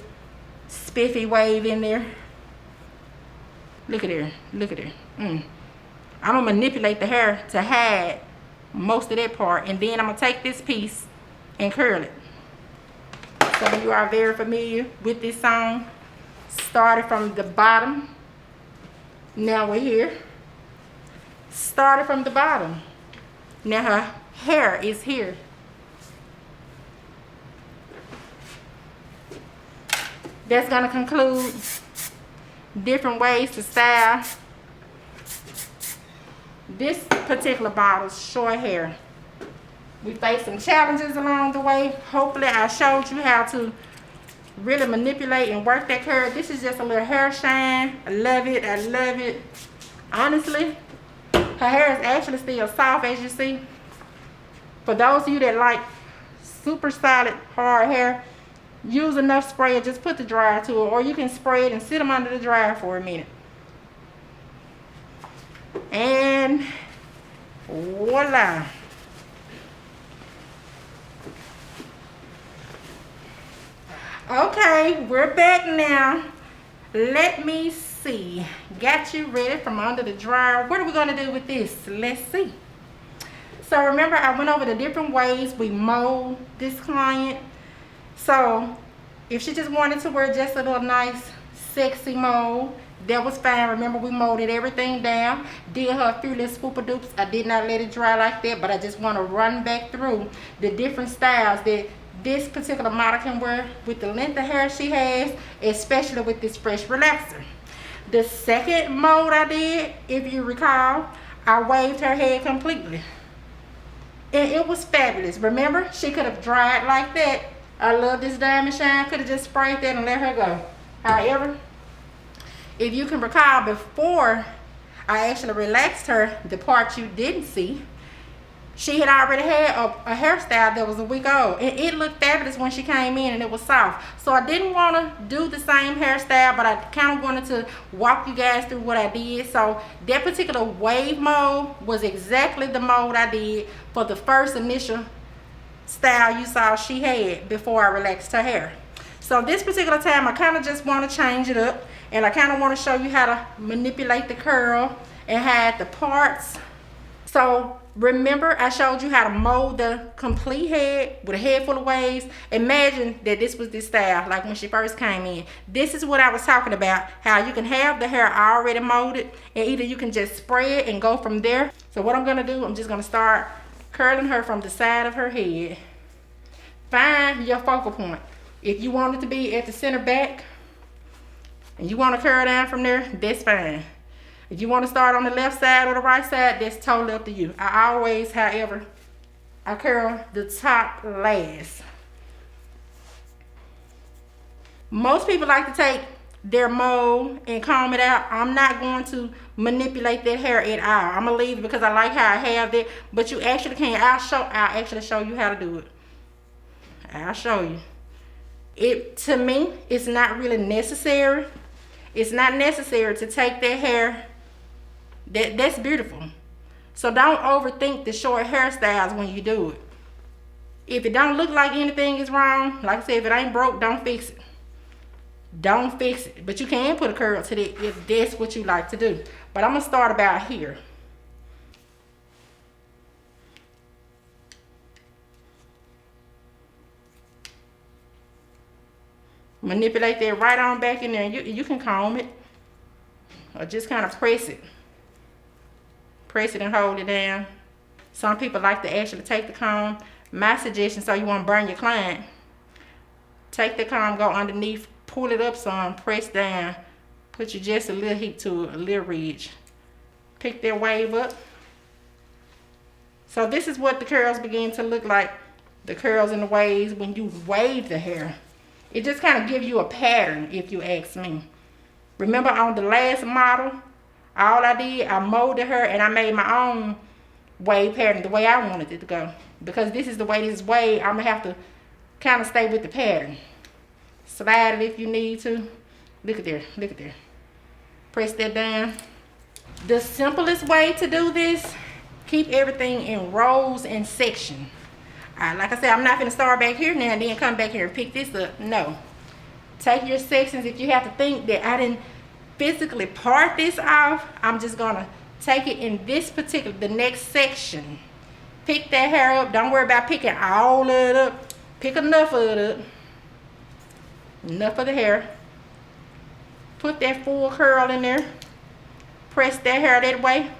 spiffy wave in there. Look at her. Look at her. I'm going to manipulate the hair to hide most of that part. And then I'm going to take this piece and curl it. Some of you are very familiar with this song. Started from the bottom. Now we're here. Started from the bottom. Now her hair is here. That's going to conclude different ways to style this particular bottle's short hair. We faced some challenges along the way. Hopefully I showed you how to really manipulate and work that curl. This is just a little hair shine. I love it. I love it. Honestly, her hair is actually still soft, as you see. For those of you that like super solid hard hair, use enough spray and just put the dryer to it, or you can spray it and sit them under the dryer for a minute. And voila. Okay, we're back now. Let me see. Got you ready from under the dryer. What are we going to do with this? Let's see. So remember, I went over the different ways we mold this client. So if she just wanted to wear just a little nice sexy mold, that was fine. Remember, we molded everything down, did her a few little swoop-a-doops. I did not let it dry like that, but I just want to run back through the different styles that this particular model can wear with the length of hair she has, especially with this fresh relaxer. The second mold I did, if you recall, I waved her head completely. And it was fabulous. Remember, she could have dried like that. I love this diamond shine. Could have just sprayed that and let her go. However, if you can recall, before I actually relaxed her, the part you didn't see, she had already had a hairstyle that was a week old. And it looked fabulous when she came in and it was soft. So I didn't want to do the same hairstyle, but I kind of wanted to walk you guys through what I did. So that particular wave mold was exactly the mold I did for the first initial style you saw she had before I relaxed her hair. So this particular time I kind of just want to change it up, and I kind of want to show you how to manipulate the curl and hide the parts. So remember I showed you how to mold the complete head with a head full of waves. Imagine that this was this style like when she first came in. This is what I was talking about, how you can have the hair already molded, and either you can just spray it and go from there. So what I'm going to do, I'm just going to start curling her from the side of her head. Find your focal point. If you want it to be at the center back and you want to curl down from there, that's fine. If you want to start on the left side or the right side, that's totally up to you. I always, however, I curl the top last. Most people like to take their mold and comb it out. I'm not going to manipulate that hair at all. I'm going to leave it because I like how I have it. But you actually can. I'll actually show you how to do it. I'll show you. To me, it's not really necessary. It's not necessary to take that hair. That's beautiful. So don't overthink the short hairstyles when you do it. If it don't look like anything is wrong, like I said, if it ain't broke, don't fix it. Don't fix it. But you can put a curl to it if that's what you like to do. But I'm going to start about here. Manipulate that right on back in there. You can comb it. Or just kind of press it. Press it and hold it down. Some people like to actually take the comb. My suggestion, so you won't burn your client, take the comb, go underneath, pull it up some, press down, put you just a little heat to it, a little ridge. Pick that wave up. So this is what the curls begin to look like. The curls and the waves when you wave the hair. It just kind of gives you a pattern, if you ask me. Remember on the last model, all I did, I molded her and I made my own wave pattern the way I wanted it to go. Because this is the way this wave, I'm going to have to kind of stay with the pattern. Slide it if you need to. Look at there, look at there. Press that down. The simplest way to do this, keep everything in rows and sections. Like I said, I'm not going to start back here now and then come back here and pick this up. No. Take your sections. If you have to think that I didn't physically part this off, I'm just going to take it in this particular, the next section. Pick that hair up. Don't worry about picking all of it up. Pick enough of it up. Enough of the hair. Put that full curl in there. Press that hair that way.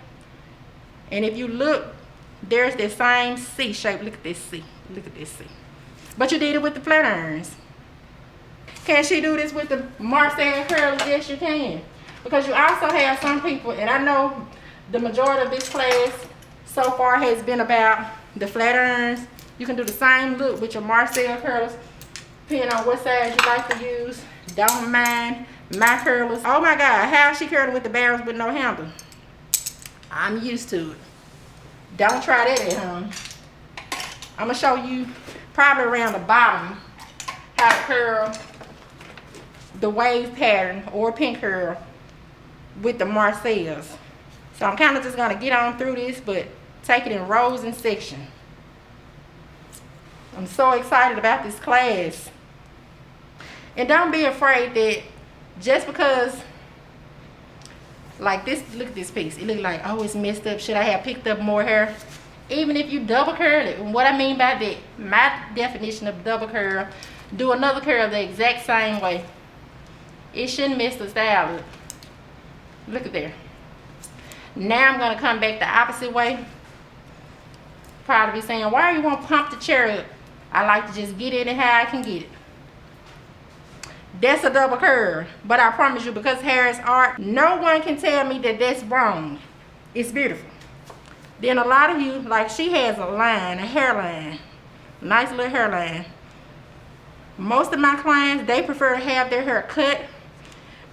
And if you look, there's the same C shape. Look at this C. Look at this C. But you did it with the flat irons. Can she do this with the Marcel curls? Yes, you can. Because you also have some people, and I know the majority of this class so far has been about the flat irons. You can do the same look with your Marcel curls, depending on what size you like to use. Don't mind my curlers. Oh my God, how she curling with the barrels with no handle? I'm used to it. Don't try that at home. I'm gonna show you probably around the bottom how to curl the wave pattern or pin curl with the Marcels. So I'm kind of just gonna get on through this, but take it in rows and sections. I'm so excited about this class. And don't be afraid that just because, like this, look at this piece. It look like, oh, it's messed up. Should I have picked up more hair? Even if you double curl it, and what I mean by that, my definition of double curl, do another curl the exact same way. It shouldn't mess the style up. Look at there. Now I'm gonna come back the opposite way. Probably be saying, why you want to pump the chair up? I like to just get it and how I can get it. That's a double curl, but I promise you, because hair is art, no one can tell me that that's wrong. It's beautiful. Then a lot of you, like she has a line, a hairline, nice little hairline. Most of my clients, they prefer to have their hair cut,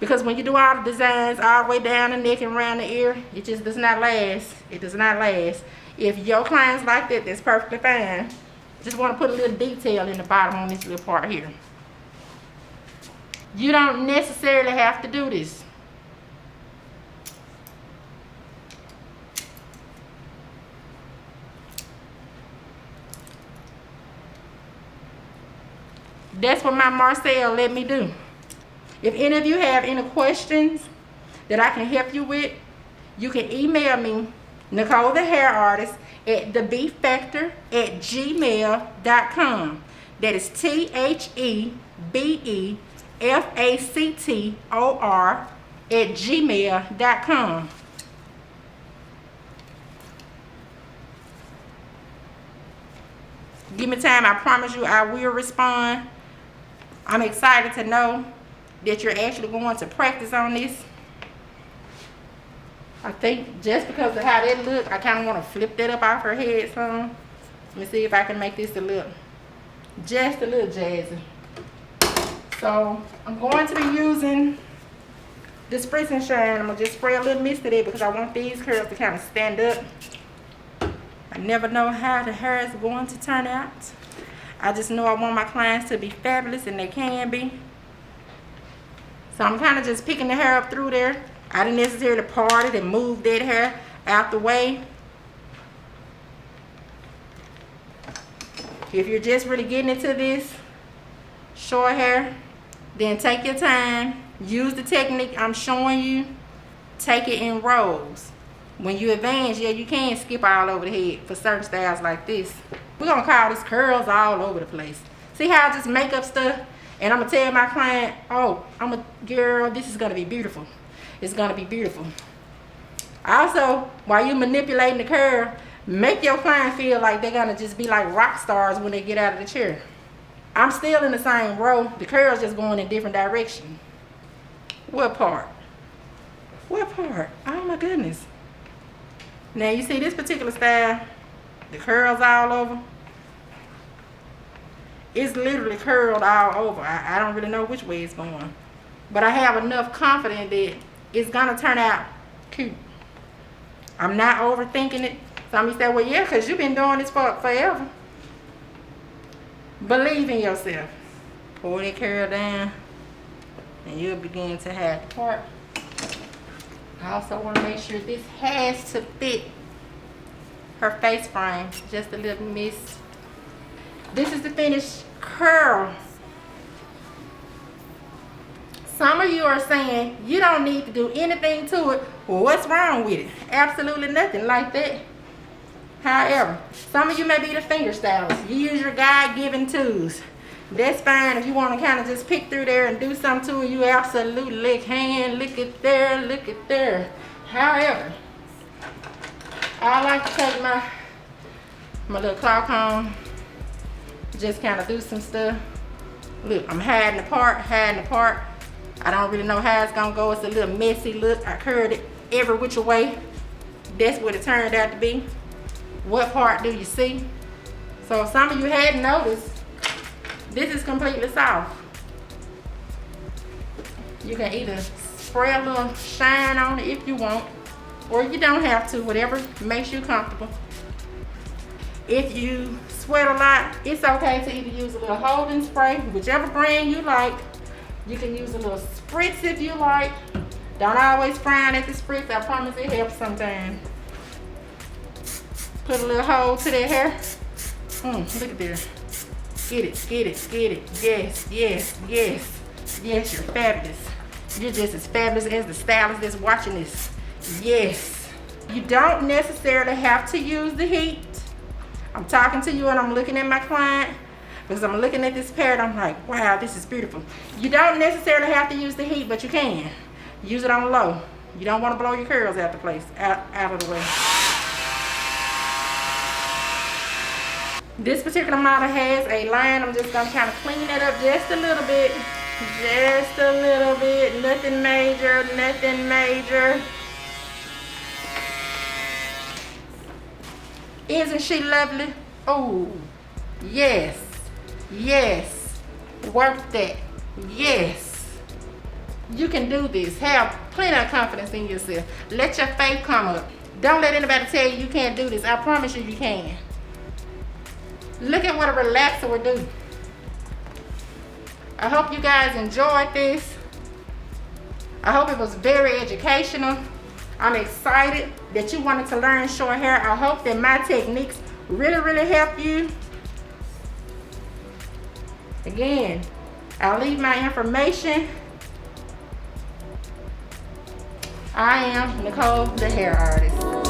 because when you do all the designs all the way down the neck and around the ear, it just does not last. It does not last. If your clients like that, that's perfectly fine. Just want to put a little detail in the bottom on this little part here. You don't necessarily have to do this. That's what my Marcel let me do. If any of you have any questions that I can help you with, you can email me, Necole the Hair Artist, at thebefactor@gmail.com. That is THEBEFACTOR@gmail.com. Give me time, I promise you I will respond. I'm excited to know that you're actually going to practice on this. I think just because of how that look, I kind of want to flip that up off her head some. Let me see if I can make this just a little jazzy. So I'm going to be using the Spritz and Shine. I'm going to just spray a little mist of it because I want these curls to kind of stand up. I never know how the hair is going to turn out. I just know I want my clients to be fabulous, and they can be. So I'm kind of just picking the hair up through there. I didn't necessarily part it and move that hair out the way. If you're just really getting into this short hair, then take your time. Use the technique I'm showing you. Take it in rolls. When you advance, yeah, you can skip all over the head for certain styles like this. We're gonna call this curls all over the place. See how I just make up stuff? And I'm gonna tell my client, oh, girl, this is gonna be beautiful. It's gonna be beautiful. Also, while you manipulating the curl, make your client feel like they're gonna just be like rock stars when they get out of the chair. I'm still in the same row. The curl's just going in different direction. What part? What part? Oh my goodness. Now you see this particular style, the curls all over. It's literally curled all over. I don't really know which way it's going. But I have enough confidence that it's gonna turn out cute. I'm not overthinking it. Some of you say, well, yeah, because you've been doing this for forever. Believe in yourself. Pull that curl down, and you'll begin to have the part. I also want to make sure this has to fit her face frame. Just a little mist. This is the finished curl. Some of you are saying you don't need to do anything to it. Well, what's wrong with it? Absolutely nothing like that. However, some of you may be the finger stylist. You use your God-given tools. That's fine. If you want to kind of just pick through there and do something to it, you absolutely can. Look at there, look at there. However, I like to take my little claw comb, just kind of do some stuff. Look, I'm hiding the part. I don't really know how it's gonna go. It's a little messy look. I curled it every which way. That's what it turned out to be. What part do you see? So some of you hadn't noticed, this is completely soft. You can either spray a little shine on it if you want, or you don't have to, whatever makes you comfortable. If you sweat a lot, it's okay to either use a little holding spray, whichever brand you like. You can use a little spritz if you like. Don't always frown at the spritz. I promise it helps sometimes. Put a little hold to that hair. Look at there. Get it, get it, get it. Yes, yes, yes. Yes, you're fabulous. You're just as fabulous as the stylist that's watching this. Yes. You don't necessarily have to use the heat. I'm talking to you and I'm looking at my client because I'm looking at this parrot. I'm like, wow, this is beautiful. You don't necessarily have to use the heat, but you can. Use it on low. You don't want to blow your curls out of the way. This particular model has a line. I'm just going to kind of clean it up just a little bit. Just a little bit. Nothing major, nothing major. Isn't she lovely? Oh, yes, yes. Work that. Yes. You can do this. Have plenty of confidence in yourself. Let your faith come up. Don't let anybody tell you you can't do this. I promise you, you can. Look at what a relaxer will do. I hope you guys enjoyed this. I hope it was very educational. I'm excited that you wanted to learn short hair. I hope that my techniques really help you. Again, I'll leave my information. I am Necole, the hair artist.